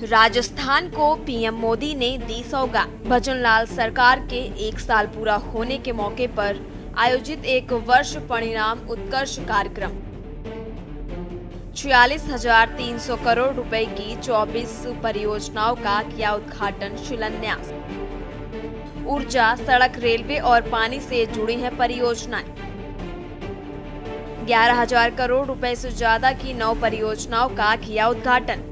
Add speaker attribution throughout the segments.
Speaker 1: राजस्थान को पीएम मोदी ने दी सौगात। भजनलाल सरकार के 1 साल पूरा होने के मौके पर आयोजित 1 वर्ष परिणाम उत्कर्ष कार्यक्रम। 46,300 करोड़ रुपए की 24 परियोजनाओं का किया उद्घाटन शिलान्यास। ऊर्जा, सड़क, रेलवे और पानी से जुड़ी हैं परियोजनाएं। 11,000 करोड़ रुपए से ज्यादा की 9 परियोजनाओं का किया उद्घाटन।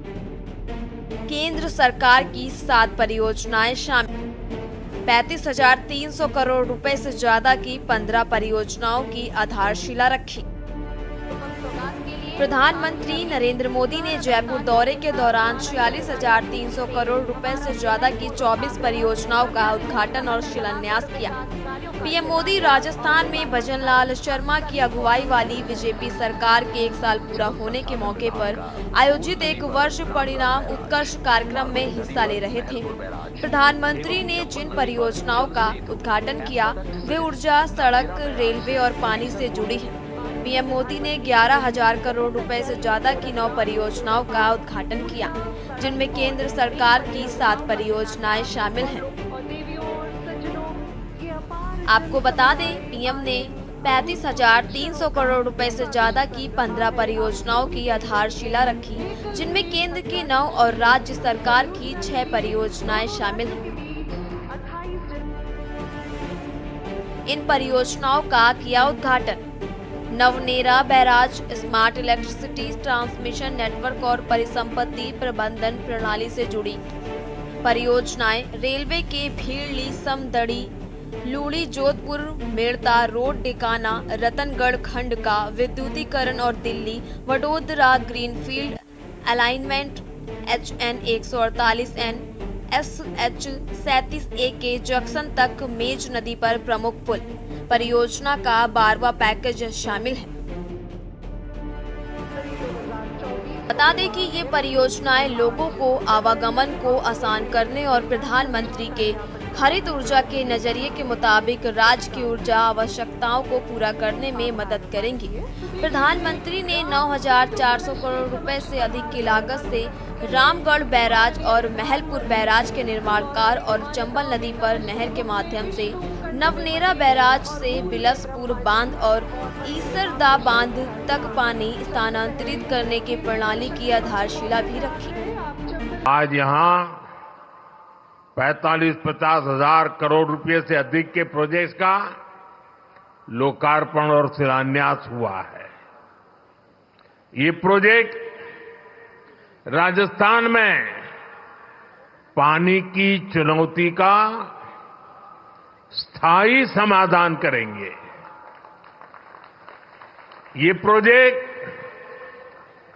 Speaker 1: केंद्र सरकार की 7 परियोजनाएं शामिल। 35,300 करोड़ रुपए से ज्यादा की 15 परियोजनाओं की आधारशिला रखी। प्रधानमंत्री नरेंद्र मोदी ने जयपुर दौरे के दौरान 46,300 करोड़ रुपए से ज्यादा की 24 परियोजनाओं का उद्घाटन और शिलान्यास किया। पीएम मोदी राजस्थान में भजनलाल शर्मा की अगुवाई वाली बीजेपी सरकार के 1 साल पूरा होने के मौके पर आयोजित 1 वर्ष परिणाम उत्कर्ष कार्यक्रम में हिस्सा ले रहे थे। प्रधानमंत्री ने जिन परियोजनाओं का उद्घाटन किया वे ऊर्जा, सड़क, रेलवे और पानी से जुड़ी है। पीएम मोदी ने 11,000 करोड़ रुपए से ज्यादा की 9 परियोजनाओं का उद्घाटन किया, जिनमें केंद्र सरकार की 7 परियोजनाएं शामिल हैं। आपको बता दें, पीएम ने 35,300 करोड़ रुपए से ज्यादा की 15 परियोजनाओं की आधारशिला रखी, जिनमें केंद्र की 9 और राज्य सरकार की 6 परियोजनाएं शामिल हैं। इन परियोजनाओं का किया उद्घाटन। Navnera barrage smart electricity transmission network और परिसंपत्ति प्रबंधन प्रणाली से जुड़ी परियोजनाएं। रेलवे के भीड़ली समदड़ी लूड़ी जोधपुर मेड़ता रोड डिकाना रतनगढ़ खंड का विद्युतीकरण और Delhi Vadodara greenfield alignment HN 148N SH 37A के जंक्शन तक मेज नदी पर प्रमुख पुल परियोजना का 12वां पैकेज शामिल है। बता दें कि ये परियोजनाएं लोगों को आवागमन को आसान करने और प्रधानमंत्री के हरित ऊर्जा के नजरिए के मुताबिक राज्य की ऊर्जा आवश्यकताओं को पूरा करने में मदद करेंगी। प्रधानमंत्री ने 9,400 करोड़ रुपए से अधिक की लागत से रामगढ़ बैराज और महलपुर बैराज के निर्माण कार्य और चंबल नदी पर नहर के माध्यम से नवनेरा बैराज से बिलसपुर बांध और ईसरदा बांध तक पानी स्थानांतरित करने की प्रणाली की आधारशिला भी रखी।
Speaker 2: आज यहाँ 45-50 हजार करोड़ रुपए से अधिक के प्रोजेक्ट्स का लोकार्पण और शिलान्यास हुआ है। ये प्रोजेक्ट राजस्थान में पानी की चुनौती का स्थायी समाधान करेंगे। ये प्रोजेक्ट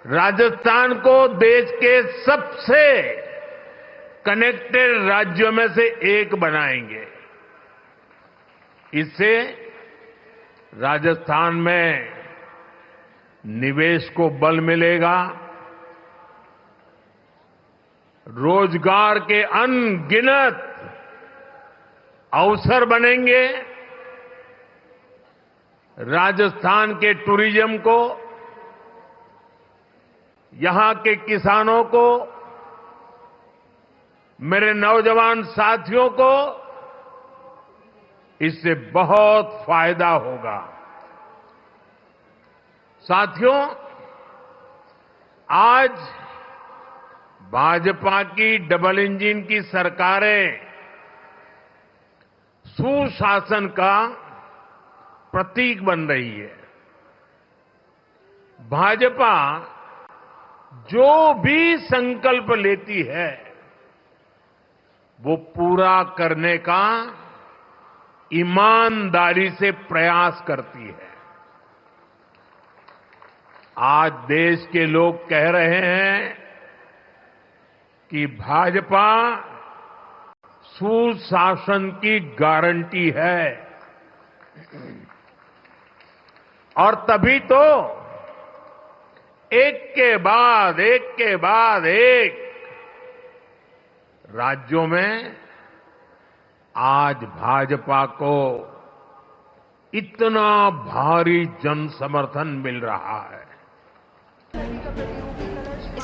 Speaker 2: राजस्थान को देश के सबसे कनेक्टेड राज्यों में से एक बनाएंगे। इससे राजस्थान में निवेश को बल मिलेगा, रोजगार के अनगिनत अवसर बनेंगे, राजस्थान के टूरिज्म को, यहां के किसानों को, मेरे नौजवान साथियों को इससे बहुत फायदा होगा। साथियों, आज भाजपा की डबल इंजन की सरकारें सुशासन का प्रतीक बन रही है। भाजपा जो भी संकल्प लेती है वो पूरा करने का ईमानदारी से प्रयास करती है। आज देश के लोग कह रहे हैं कि भाजपा सुशासन की गारंटी है, और तभी तो एक के बाद एक राज्यों में आज भाजपा को इतना भारी जन समर्थन मिल रहा है।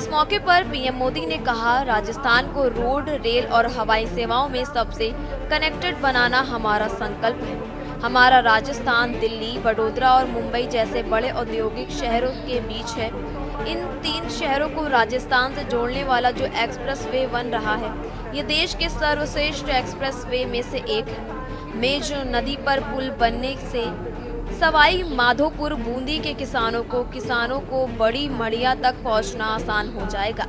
Speaker 1: इस मौके पर पीएम मोदी ने कहा, राजस्थान को रोड, रेल और हवाई सेवाओं में सबसे कनेक्टेड बनाना हमारा संकल्प है। हमारा राजस्थान दिल्ली, वडोदरा और मुंबई जैसे बड़े औद्योगिक शहरों के बीच है। इन 3 शहरों को राजस्थान से जोड़ने वाला जो एक्सप्रेसवे बन रहा है, ये देश के सर्वश्रेष्ठ एक्सप्रेसवे में से एक है। मेज नदी पर पुल बनने से सवाई माधोपुर बूंदी के किसानों को बड़ी मड़िया तक पहुंचना आसान हो जाएगा।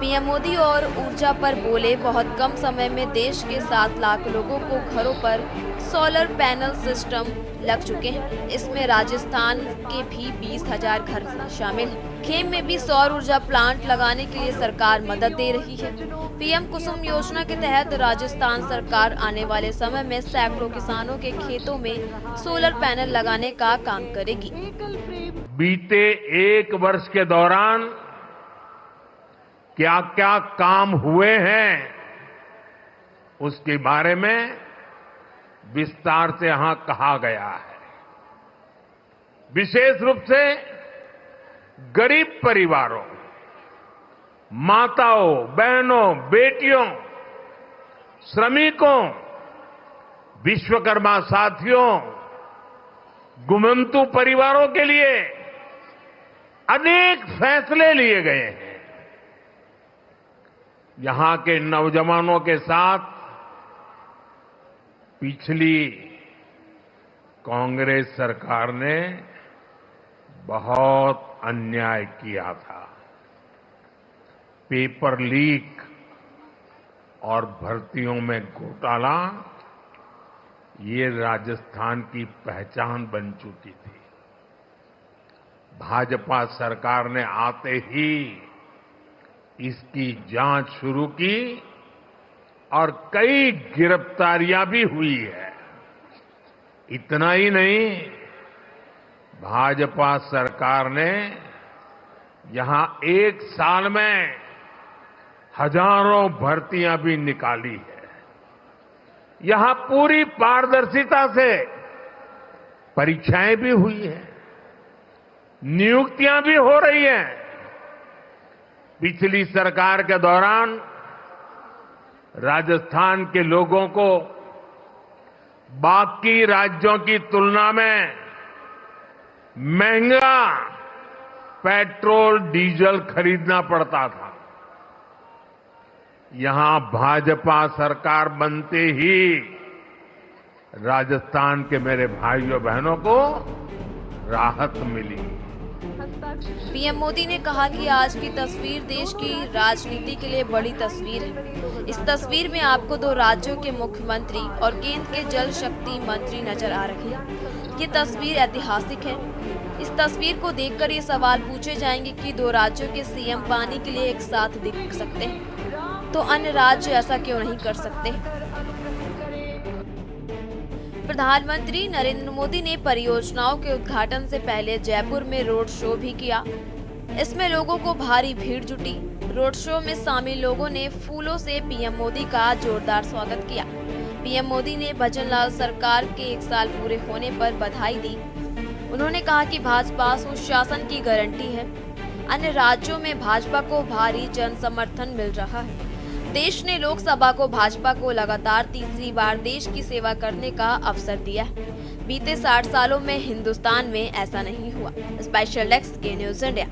Speaker 1: पीएम मोदी और ऊर्जा पर बोले, बहुत कम समय में देश के 7 लाख लोगों को घरों पर सोलर पैनल सिस्टम लग चुके हैं। इसमें राजस्थान के भी 20,000 घर शामिल हैं। खेम में भी सौर ऊर्जा प्लांट लगाने के लिए सरकार मदद दे रही है। पीएम कुसुम योजना के तहत राजस्थान सरकार आने वाले समय में सैकड़ों किसानों के खेतों में सोलर पैनल लगाने का काम करेगी।
Speaker 2: बीते 1 वर्ष के दौरान क्या क्या काम हुए हैं, उसके बारे में विस्तार से यहां कहा गया है। विशेष रूप से गरीब परिवारों, माताओं, बहनों, बेटियों, श्रमिकों, विश्वकर्मा साथियों, गुमंतु परिवारों के लिए अनेक फैसले लिए गए हैं। यहां के नौजवानों के साथ पिछली कांग्रेस सरकार ने बहुत अन्याय किया था। पेपर लीक और भर्तियों में घोटाला, ये राजस्थान की पहचान बन चुकी थी। भाजपा सरकार ने आते ही इसकी जांच शुरू की और कई गिरफ्तारियां भी हुई है। इतना ही नहीं, भाजपा सरकार ने यहां 1 साल में हजारों भर्तियां भी निकाली है। यहां पूरी पारदर्शिता से परीक्षाएं भी हुई हैं, नियुक्तियां भी हो रही हैं। पिछली सरकार के दौरान राजस्थान के लोगों को बाकी राज्यों की तुलना में महंगा पेट्रोल डीजल खरीदना पड़ता था। यहां भाजपा सरकार बनते ही राजस्थान के मेरे भाइयों बहनों को राहत मिली।
Speaker 1: पीएम मोदी ने कहा कि आज की तस्वीर देश की राजनीति के लिए बड़ी तस्वीर है। इस तस्वीर में आपको 2 राज्यों के मुख्यमंत्री और केंद्र के जल शक्ति मंत्री नजर आ रहे हैं। ये तस्वीर ऐतिहासिक है। इस तस्वीर को देखकर ये सवाल पूछे जाएंगे कि 2 राज्यों के सीएम पानी के लिए एक साथ दिख सकते हैं, तो अन्य राज्य ऐसा क्यों नहीं कर सकते। प्रधानमंत्री नरेंद्र मोदी ने परियोजनाओं के उद्घाटन से पहले जयपुर में रोड शो भी किया। इसमें लोगों को भारी भीड़ जुटी। रोड शो में शामिल लोगों ने फूलों से पीएम मोदी का जोरदार स्वागत किया। पीएम मोदी ने भजनलाल सरकार के 1 साल पूरे होने पर बधाई दी। उन्होंने कहा कि भाजपा सुशासन की गारंटी है। अन्य राज्यों में भाजपा को भारी जन समर्थन मिल रहा है। देश ने लोकसभा को भाजपा को लगातार 3री बार देश की सेवा करने का अवसर दिया है। बीते 60 सालों में हिंदुस्तान में ऐसा नहीं हुआ। स्पेशल डेस्क के न्यूज़ इंडिया।